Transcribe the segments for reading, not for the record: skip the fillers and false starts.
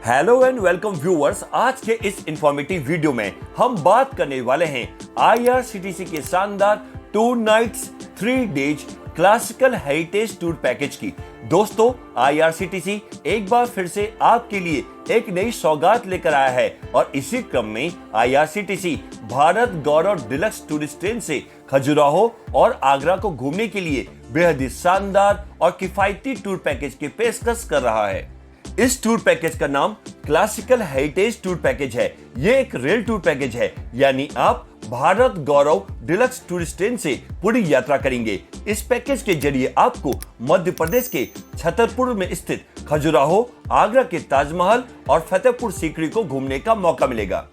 Hello and welcome viewers. आज के इस इंफॉर्मेटिव वीडियो में हम बात करने वाले हैं आईआरसीटीसी के शानदार 2 nights 3 days classical heritage tour package की। दोस्तों, आईआरसीटीसी एक बार फिर से आपके लिए एक नई सौगात लेकर आया है और इसी क्रम में आईआरसीटीसी भारत गौरव डिलक्स टूरिस्ट ट्रेन से खजुराहो और आगरा को घूमने के लिए बेहद ही शानदार और किफायती टूर पैकेज की पेशकश कर रहा है। इस टूर पैकेज का नाम क्लासिकल हेरिटेज टूर पैकेज है। ये एक रेल टूर पैकेज है, यानी आप भारत गौरव डिलक्स टूरिस्ट ट्रेन से पूरी यात्रा करेंगे। इस पैकेज के जरिए आपको मध्य प्रदेश के छतरपुर में स्थित खजुराहो, आगरा के ताजमहल और फतेहपुर सीकरी को घूमने का मौका मिलेगा।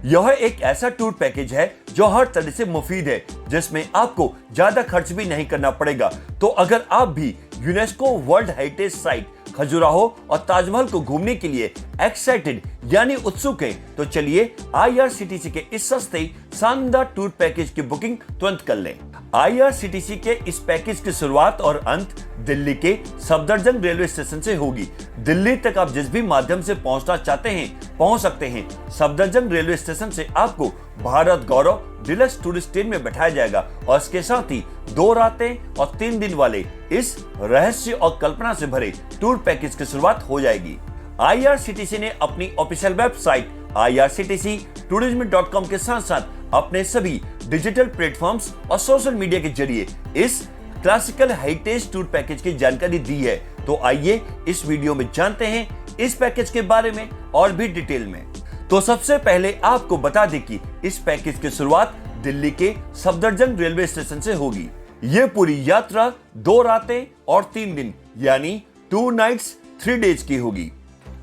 यह एक ऐसा टूर पैकेज है जो हर तरह से मुफीद है, जिसमें आपको ज्यादा खर्च भी नहीं करना पड़ेगा। तो अगर आप भी UNESCO world heritage site Khajuraho और ताजमहल को घूमने के लिए एक्साइटेड यानी उत्सुक हैं, तो चलिए आईआरसीटीसी के इस सस्ते शानदार टूर पैकेज की बुकिंग तुरंत कर लें। आईआरसीटीसी के इस पैकेज की शुरुआत और अंत दिल्ली के सफदरजंग रेलवे स्टेशन से होगी। दिल्ली तक आप जिस भी माध्यम से पहुंचना चाहते हैं पहुंच सकते हैं। सफदरजंग रेलवे स्टेशन से आपको भारत गौरव डिलक्स टूरिस्ट ट्रेन में बैठाया जाएगा और इसके साथ ही 2 रातें और 3 दिन वाले इस रहस्य और कल्पना से भरे टूर पैकेज की शुरुआत हो जाएगी। आईआरसीटीसी ने अपनी ऑफिशियल वेबसाइट irctctourism.com के साथ साथ अपने सभी डिजिटल प्लेटफॉर्म्स और सोशल मीडिया के जरिए इस क्लासिकल हेरिटेज टूर पैकेज की जानकारी दी है। तो आइए इस वीडियो में जानते हैं इस पैकेज के बारे में और भी डिटेल में। तो सबसे पहले आपको बता दें कि इस पैकेज की शुरुआत दिल्ली के सफदरजंग रेलवे स्टेशन से होगी। ये पूरी यात्रा 2 रातें और 3 दिन यानी 2 नाइट्स 3 डेज की होगी।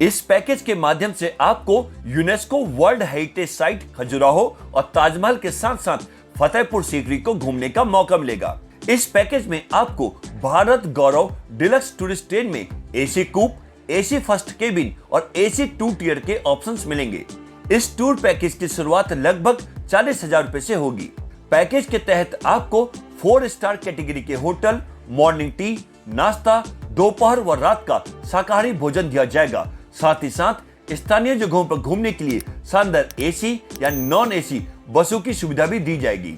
इस पैकेज के माध्यम से आपको UNESCO world heritage site Khajuraho और ताजमहल के साथ साथ फतेहपुर सीकरी को घूमने का मौका मिलेगा। इस पैकेज में आपको भारत गौरव डिलक्स टूरिस्ट ट्रेन में एसी कूप, एसी फर्स्ट केबिन और एसी 2 टियर के ऑप्शंस मिलेंगे। इस टूर पैकेज की शुरुआत लगभग 40,000 रुपए से होगी। पैकेज के तहत आपको 4 स्टार कैटेगरी के होटल, मॉर्निंग टी, नाश्ता, दोपहर व रात का शाकाहारी भोजन दिया जाएगा। साथ ही साथ स्थानीय जगहों पर घूमने के लिए शानदार एसी या नॉन एसी बसों की सुविधा भी दी जाएगी।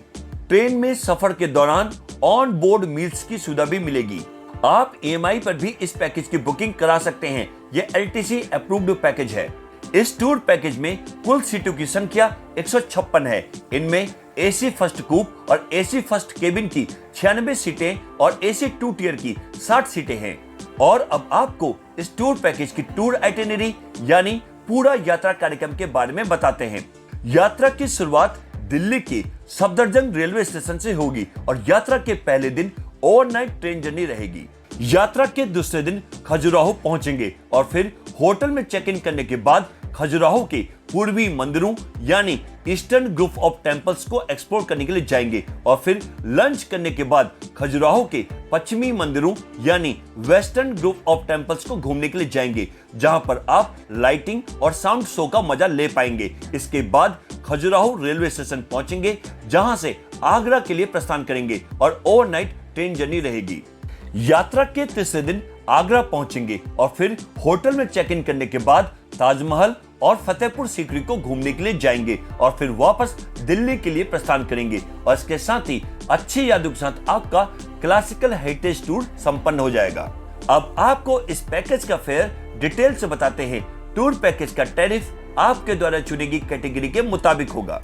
ट्रेन में सफर के दौरान ऑन बोर्ड मील्स की सुविधा भी मिलेगी। आप ईएमआई पर भी इस पैकेज की बुकिंग करा सकते हैं। यह एलटीसी अप्रूव्ड पैकेज है। इस टूर पैकेज में कुल सीटों की संख्या 156 है। इनमें एसी फर्स्ट कूप और एसी फर्स्ट केबिन की 96 सीटें और एसी 2 टियर की 60 सीटें हैं। और अब आपको इस टूर पैकेज की टूर आइटिनरी यानी पूरा यात्रा कार्यक्रम के बारे में बताते हैं। यात्रा की शुरुआत दिल्ली के सफदरजंग रेलवे स्टेशन से होगी और यात्रा के पहले दिन ओवरनाइट ट्रेन जर्नी रहेगी। यात्रा के दूसरे दिन खजुराहो पहुंचेंगे और फिर होटल में चेक इन करने के बाद खजुराहो के पूर्वी मंदिरों यानी ईस्टर्न ग्रुप ऑफ टेम्पल्स को एक्सप्लोर करने के लिए जाएंगे और फिर लंच करने के बाद खजुराहो के पश्चिमी मंदिरों यानी वेस्टर्न ग्रुप ऑफ टेम्पल्स को घूमने के लिए जाएंगे, जहां पर आप लाइटिंग और साउंड शो का मजा ले पाएंगे। इसके बाद खजुराहो रेलवे स्टेशन पहुंचेंगे, जहां से आगरा के लिए प्रस्थान करेंगे और ओवरनाइट ट्रेन जर्नी रहेगी। यात्रा के तीसरे दिन आगरा पहुंचेंगे और फिर होटल में चेक इन करने के बाद ताजमहल और फतेहपुर सीकरी को घूमने के लिए जाएंगे और फिर वापस दिल्ली के लिए प्रस्थान करेंगे और इसके साथ ही अच्छी यादों के साथ आपका क्लासिकल हेरिटेज टूर संपन्न हो जाएगा। अब आपको इस पैकेज का फेयर डिटेल से बताते हैं। टूर पैकेज का टैरिफ आपके द्वारा चुनी गई कैटेगरी के मुताबिक होगा।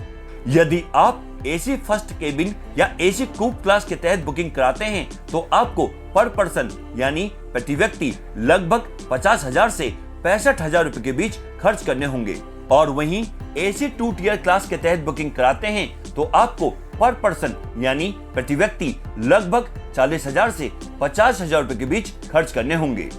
यदि आप एसी फर्स्ट केबिन या एसी कूप क्लास के तहत बुकिंग कराते हैं तो आपको पर पर्सन यानी प्रति व्यक्ति लगभग 50,000 से 65,000 रुपए के बीच खर्च करने होंगे। और वहीं एसी 2 टियर क्लास के तहत बुकिंग कराते हैं तो आपको पर पर्सन यानी प्रति व्यक्ति लगभग 40,000 से 50,000 रुपए के बीच खर्च करने होंगे।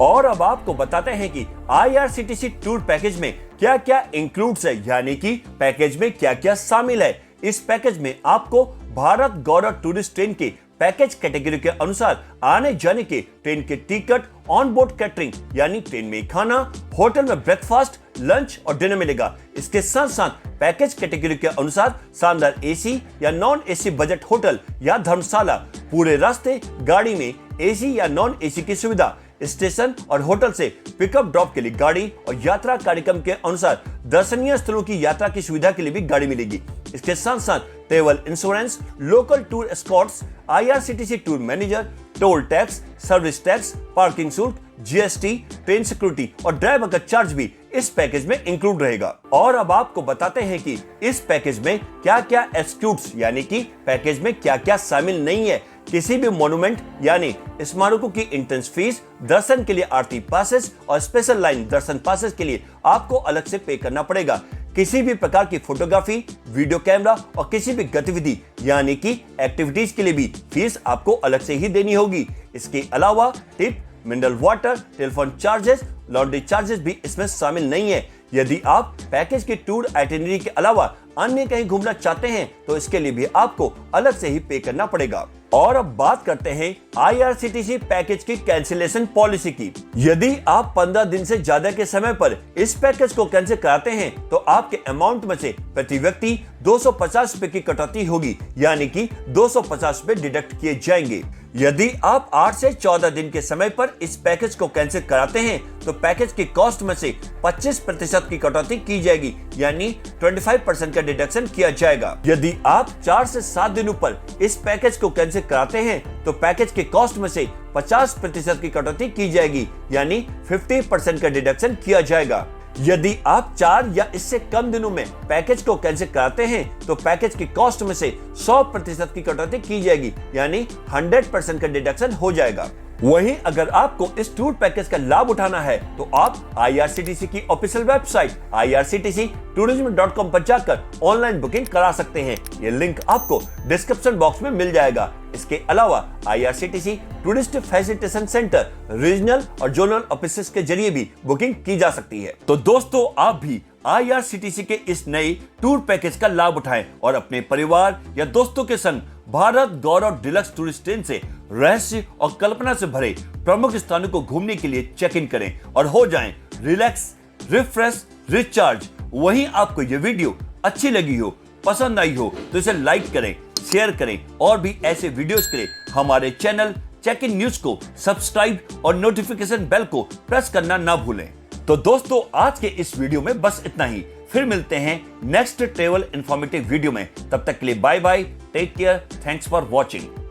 और अब आपको बताते हैं कि आईआरसीटीसी टूर पैकेज में क्या क्या इंक्लूड्स है, यानी कि पैकेज में क्या क्या शामिल है। इस पैकेज में आपको भारत गौरव टूरिस्ट ट्रेन के पैकेज कैटेगरी के अनुसार आने जाने के ट्रेन के टिकट, ऑन बोर्ड कैटरिंग यानी ट्रेन में खाना, होटल में ब्रेकफास्ट, लंच और डिनर मिलेगा। इसके साथ साथ पैकेज कैटेगरी के अनुसार शानदार एसी या नॉन एसी बजट होटल या धर्मशाला, पूरे रास्ते गाड़ी में एसी या नॉन एसी की सुविधा, स्टेशन और होटल से पिकअप ड्रॉप के लिए गाड़ी और यात्रा कार्यक्रम के अनुसार दर्शनीय स्थलों की यात्रा की सुविधा के लिए भी गाड़ी मिलेगी। इसके साथ साथ travel insurance, local tour Escorts, IRCTC tour manager, toll tax, service tax, parking शुल्क, GST, ट्रेन सिक्योरिटी और ड्राइवर का चार्ज भी इस पैकेज में इंक्लूड रहेगा। और अब आपको बताते हैं कि इस पैकेज में क्या क्या एक्सक्लूड्स यानी कि पैकेज में क्या क्या शामिल नहीं है। किसी भी मोन्यूमेंट यानी स्मारकों की एंट्रेंस फीस, दर्शन के लिए आरती पासेस और स्पेशल लाइन दर्शन पासेस के लिए आपको अलग से पे करना पड़ेगा। किसी भी प्रकार की फोटोग्राफी, वीडियो कैमरा और किसी भी गतिविधि यानी कि एक्टिविटीज के लिए भी फीस आपको अलग से ही देनी होगी। इसके अलावा tip, mineral water, telephone charges, laundry charges भी इसमें शामिल नहीं है। यदि आप पैकेज की टूर आइटिनरी के अलावा अन्य कहीं घूमना चाहते हैं तो इसके लिए भी आपको अलग से ही पे करना पड़ेगा। और अब बात करते हैं IRCTC पैकेज की कैंसिलेशन पॉलिसी की। यदि आप 15 दिन से ज्यादा के समय पर इस पैकेज को कैंसिल कराते हैं तो आपके अमाउंट में से प्रति व्यक्ति 250 रुपए की कटौती होगी, यानी कि 250 रुपए डिडक्ट किए जाएंगे। यदि आप 8 से 14 दिन के समय पर इस पैकेज को कैंसिल कराते हैं तो पैकेज की कॉस्ट में से 25% की कटौती की जाएगी, यानी 25% का डिडक्शन किया जाएगा। यदि आप 4 से 7 दिनों पर इस पैकेज को कैंसिल कराते हैं तो पैकेज की कॉस्ट में से 50% की कटौती की जाएगी, यानी 50% का डिडक्शन किया जाएगा। यदि आप 4 या इससे कम दिनों में पैकेज को कैंसिल कराते हैं तो पैकेज की कॉस्ट में से 100% की कटौती की जाएगी, यानी 100% का डिडक्शन हो जाएगा। वहीं अगर आपको इस टूर पैकेज का लाभ उठाना है तो आप IRCTC की ऑफिशियल वेबसाइट irctctourism.com पर जाकर ऑनलाइन बुकिंग करा सकते हैं। ये लिंक आपको डिस्क्रिप्शन बॉक्स में मिल जाएगा। इसके अलावा IRCTC tourist facilitation centre, regional और जोनल ऑफिसेस के जरिए भी बुकिंग की जा सकती है। तो दोस्तों, आप भी IRCTC के इस नए टूर पैकेज का लाभ उठाएं और अपने परिवार या दोस्तों के संग भारत गौरव डिलक्स टूरिस्ट ट्रेन से रहस्य और कल्पना से भरे प्रमुख स्थानों को घूमने के लिए चेक इन करें और हो जाएं रिलैक्स, रिफ्रेश, रिचार्ज। वहीं आपको ये वीडियो अच्छी लगी हो, पसंद आई हो तो इसे लाइक करें, शेयर करें और भी ऐसे वीडियोस के लिए हमारे चैनल चेक इन न्यूज को सब्सक्राइब और नोटिफिकेशन बेल को प्रेस करना ना भूलें। तो दोस्तों, आज के इस वीडियो में बस इतना ही। फिर मिलते हैं नेक्स्ट ट्रेवल इंफॉर्मेटिव वीडियो में। तब तक के लिए bye bye, take care, thanks for watching.